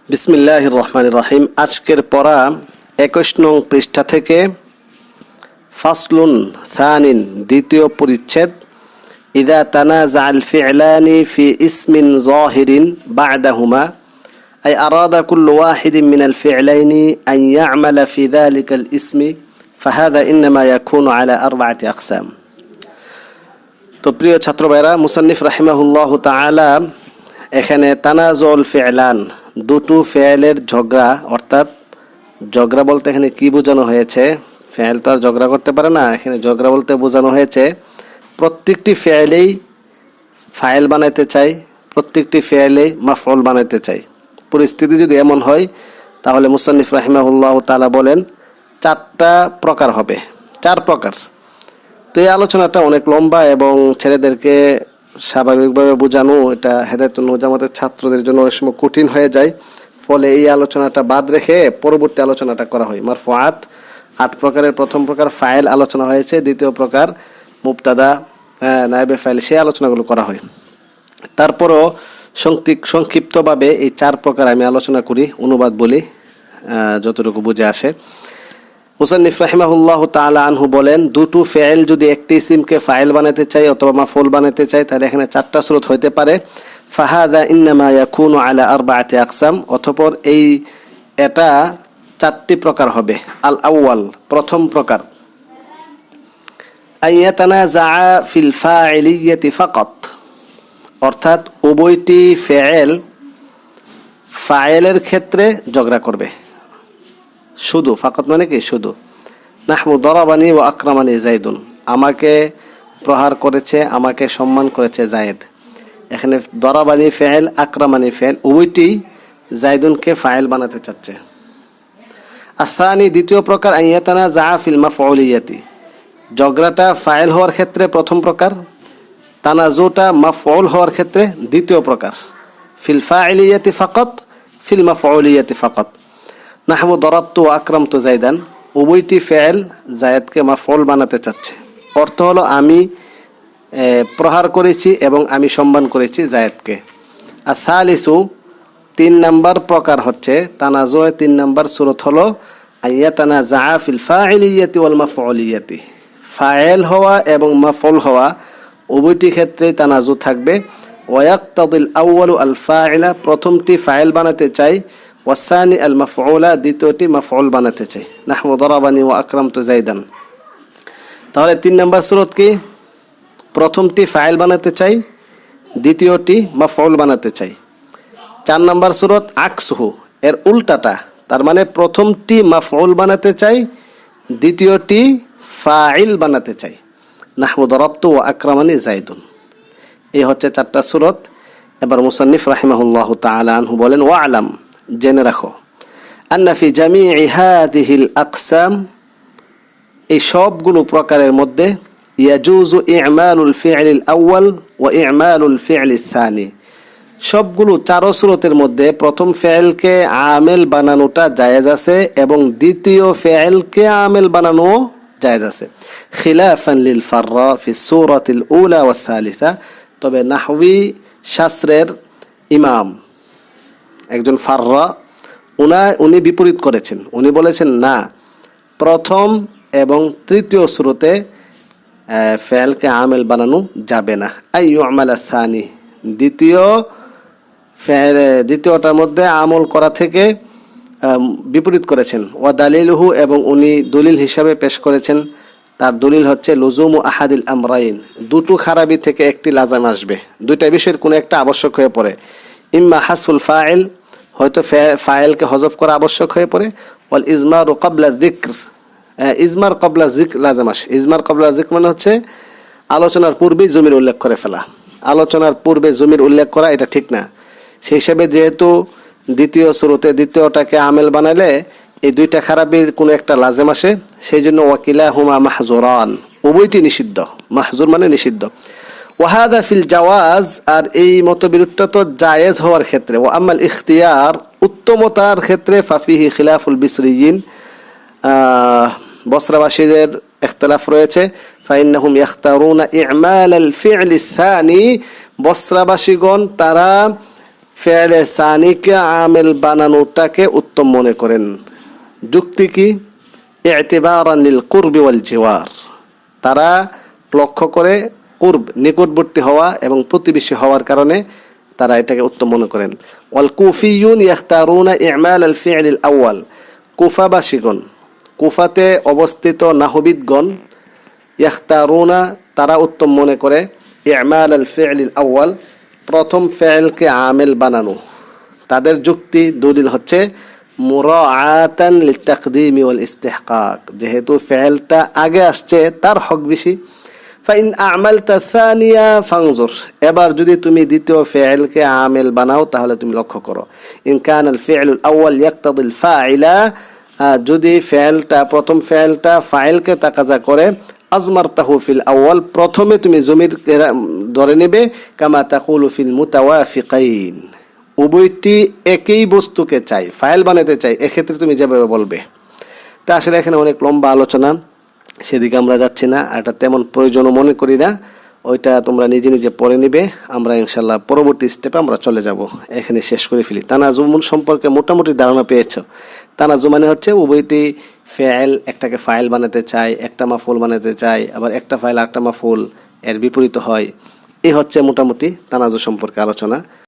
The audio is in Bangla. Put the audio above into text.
বিসমিল্লাহির রহমানির রহিম। আজকের পড়া 21 নং পৃষ্ঠা থেকে ফাসলুন সানিন দ্বিতীয় পরিচ্ছেদ। ইদা তানাজাআল ফি'লানি ফি ইসমিন যাহিরিন বা'দাহুমা আই আরাদা কুল্লু ওয়াহিদিন মিনাল ফি'লাইনি আন ইয়া'মালা ফি যালিকাল ইসমি ফাহাদা ইন্নামা ইয়াকুনু আলা আরবা'তি আকসাম। তো প্রিয় ছাত্র ভাইরা, মুসান্নিফ রাহিমাহুল্লাহ তাআলা এখানে তানাজুল ফি'লান দুটো ফেলের ঝগড়া, অর্থাৎ ঝগড়া বলতে এখানে কি বোঝানো হয়েছে? ফেল তো আর ঝগড়া করতে পারে না। এখানে ঝগড়া বলতে বোঝানো হয়েছে প্রত্যেকটি ফেলেই ফাইল বানাইতে চাই, প্রত্যেকটি ফেলেই মাফউল বানাইতে চাই। পরিস্থিতি যদি এমন হয় তাহলে মুসান্নিফ রাহিমাহুল্লাহ তাআলা বলেন 4টা প্রকার হবে, 4 প্রকার। তো এই আলোচনাটা অনেক লম্বা এবং ছেলেদেরকে স্বাভাবিকভাবে বোঝানো এটা হেদায়েতুন নূর জামাতের ছাত্রদের জন্য অনেক সময় কঠিন হয়ে যায়। ফলে এই আলোচনাটা বাদ রেখে পরবর্তী আলোচনাটা করা হয়। মারফুআত 8 প্রকারের প্রথম প্রকার ফাইল আলোচনা হয়েছে, দ্বিতীয় প্রকার মুবতাদা, নায়েবে ফাইল, সেই আলোচনাগুলো করা হয়। তারপরও সংক্ষিপ্তভাবে এই 4 প্রকার আমি আলোচনা করি, অনুবাদ বলি যতটুকু বুঝে আসে। মুসান্নিফ রাহিমাহুল্লাহ তাআলা আনহু বলেন, দুটো ফেল যদি একটি ইসিমকে ফাইল বানাতে চাই অথবা মাফউল বানাতে চাই তাহলে এখানে 4টা সুরত হইতে পারে। ফাহাদা ইন্নামা ইয়াকুনু আলা আরবা'তি আকসাম, অতঃপর এটা 4টি প্রকার হবে। আল আউয়াল, প্রথম প্রকার, আইয়াতানাজাআ ফিল ফাইলিয়াতি ফাকাত, অর্থাৎ উভয়টি ফেল ফাইলের ক্ষেত্রে ঝগড়া করবে। শুধু, ফাকাত মানে কি? শুধু। নাহমু দরাবানি ওয়া আকরামানি যায়েদুন, আমাকে প্রহার করেছে, আমাকে সম্মান করেছে যায়েদ। এখানে দরাবানি ফেল, আকরামানি ফেল, উভয়টি যায়েদুনকে ফাইল বানাতে চাচ্ছে। আসানি, দ্বিতীয় প্রকার, আইয়াতানাজাআ ফিল মাফউলিয়াতি, ঝগড়াটা ফাইল হওয়ার ক্ষেত্রে প্রথম প্রকার, তানাজুটা মাফউল হওয়ার ক্ষেত্রে দ্বিতীয় প্রকার। ফিল ফাইলিয়াতি ফাকাত, ফিল মাফউলিয়াতি ফাকাত। নাহবু দরাবতু আকরামতু যায়দান, উভয়টি ফেল জায়েদকে মাফউল বানাতে চাচ্ছে। অর্থ হলো আমি প্রহার করেছি এবং আমি সম্মান করেছি জায়েদকে। আর সালিসু, 3 নাম্বার প্রকার হচ্ছে তানাজুয়ে 3 নাম্বার সূরত হলো আইয়াতানাজাআ ফিল ফাইলিয়াতি ওয়াল মাফউলিয়াতি, ফাইল হওয়া এবং মাফউল হওয়া উভয়টি ক্ষেত্রেই তানাজু থাকবে। ওয়ায়াক্তাদিল আউয়ালু আল ফাইলা, প্রথমটি ফাইল বানাতে চাই, ওয়াসানি আল মাফউলা, দ্বিতীয়টি মাফউল বানাতে চাই। নাহমু দরাবানি ওয়া আকরামতু যায়দান। তাহলে 3 নাম্বার সূরত কি? প্রথমটি ফাইল বানাতে চাই, দ্বিতীয়টি মাফউল বানাতে চাই। 4 নাম্বার সূরত আকসুহু, এর উল্টাটা, তার মানে প্রথমটি মাফউল বানাতে চাই, দ্বিতীয়টি ফাইল বানাতে চাই। নাহমু দরাবতু ওয়া আকরামানি যায়দুন। এই হচ্ছে 4টা সূরত। এবার মুসান্নিফ রাহিমাহুল্লাহ তাআলা আনহু বলেন, ওয়া আলাম, জেনে রাখো, আন্না ফি জামিই হাযিহিল আকসাম, এই সবগুলো প্রকারের মধ্যে, ইয়াজুজু ই'মালুল ফি'লিল আউয়াল ওয়া ই'মালুল ফি'লিস সানি, সবগুলো 4 সূরতের মধ্যে প্রথম ফেলকে আমেল বানানোটা জায়েজ আছে এবং দ্বিতীয় ফেলকে আমেল বানানো জায়েজ আছে। খিলাফান লিল ফাররা ফি সূরাতিল উলা ওয়াস সালিসা, তবে নাহওয়ি শাস্ত্রের ইমাম একজন ফাররা, উনি বিপরীত করেছেন। উনি বলেছেন না, প্রথম এবং তৃতীয় সূরতে ফেলকে আমেল বানানো যাবে না। আইয়ু'মাল আস-সানি, দ্বিতীয়টার মধ্যে আমল করা থেকে বিপরীত করেছেন। ওয়া দালিলুহু, এবং উনি দলিল হিসাবে পেশ করেছেন, তার দলিল হচ্ছে লুজুমু আহাদিল আমরাইন, দুটো খারাপি থেকে একটি লাজাম আসবে, দুইটা বিষয়ের কোনো একটা আবশ্যক হয়ে পড়ে। ইম্মা হাসফুল ফাইল, হয়তো ফাইলকে হযফ করা আবশ্যক হয়ে পড়ে। ওয়াল ইজমারু ক্বাবলা যিকর, ইজমার ক্বাবলা যিকর লাজাম আসে। ইজমার ক্বাবলা যিকর মানে হচ্ছে আলোচনার পূর্বেই জমির উল্লেখ করে ফেলা। আলোচনার পূর্বে জমির উল্লেখ করা এটা ঠিক না। সেই হিসাবে যেহেতু দ্বিতীয় সূরতে দ্বিতীয়টাকে আমেল বানালে এই দুইটা খারাপির কোনো একটা লাজেম আসে, সেই জন্য ওয়াকিলাহুমা মাহজুরান, উভয়টি নিষিদ্ধ। মাহজুর মানে নিষিদ্ধ। ওয়াহাদা ফিল জাওয়াজ, আর এই মতবিরোধটা তো জায়েজ হওয়ার ক্ষেত্রে। ওয়া আম্মাল ইখতিয়ার, উত্তমতার ক্ষেত্রে, ফাফিহি খিলাফুল বিসরিয়িন, বসরাবাসীদের ইখতিলাফ রয়েছে। ফাইন্নাহুম ইখতারুনা ই'মাল আল ফি'ল আস-সানি, বসরাবাসীগণ তারা ফেলে সানিকে আমেল বানানোটাকে উত্তম মনে করেন। যুক্তি কি? ইতিবারান লিল কুরবি ওয়াল জিওয়ার, তারা লক্ষ্য করে কুরব নিকটবর্তী হওয়া এবং প্রতিবেশী হওয়ার কারণে তারা এটাকে উত্তম মনে করেন। ওয়াল কুফিয়ুন ইখতারুনা ইমাল আল ফি'ল আল আউয়াল, কুফাবাসীগণ, কুফাতে অবস্থিত নাহবিদগণ, ইখতারুনা তারা উত্তম মনে করে ইমাল আল ফি'ল আল আউয়াল প্রথম ফেলকে আমেল বানানো। তাদের যুক্তি দলিল হচ্ছে মুরাআতান লিতাকদিমি ওয়াল ইস্তিহকাক, যেহেতু ফেলটা আগে আসছে তার হক বেশি। ফাইন আমালতা সানিয়া ফানজুর, এবার যদি তুমি দ্বিতীয় ফেলকে আমেল বানাও তাহলে তুমি লক্ষ্য করো। ইন কান আল ফি'ল আল আউয়াল ইয়াকতাদি আল ফাইলা, যদি ফেলটা প্রথম ফেলটা ফাইলকে তাকাজা করে, আজমারতাহু ফিল আউয়াল প্রথমে তুমি জমির ধরে নেবে, কামা তাকুলু ফিল মুতাওয়াফিকাইন উভয়টি একই বস্তুকে চাই, ফাইল বানাতে চাই, এক্ষেত্রে তুমি যেভাবে বলবে। তা আসলে এখানে অনেক লম্বা আলোচনা, সেদিকে আমরা যাচ্ছি না, এটা তেমন প্রয়োজনও মনে করি না, ওইটা তোমরা নিজে নিজে পড়ে নিবে। আমরা ইনশাল্লাহ পরবর্তী স্টেপে আমরা চলে যাব। এখানে শেষ করে ফেলি। তানাজুম সম্পর্কে মোটামুটি ধারণা পেয়েছো। তানাজুম মানে হচ্ছে উভয়টি ফেল একটাকে ফাইল বানাতে চায়, একটা মাফুল বানাতে চায়, আবার একটা ফাইল আরেকটা মাফুল এর বিপরীত হয়। এই হচ্ছে মোটামুটি তানাজু সম্পর্কে আলোচনা।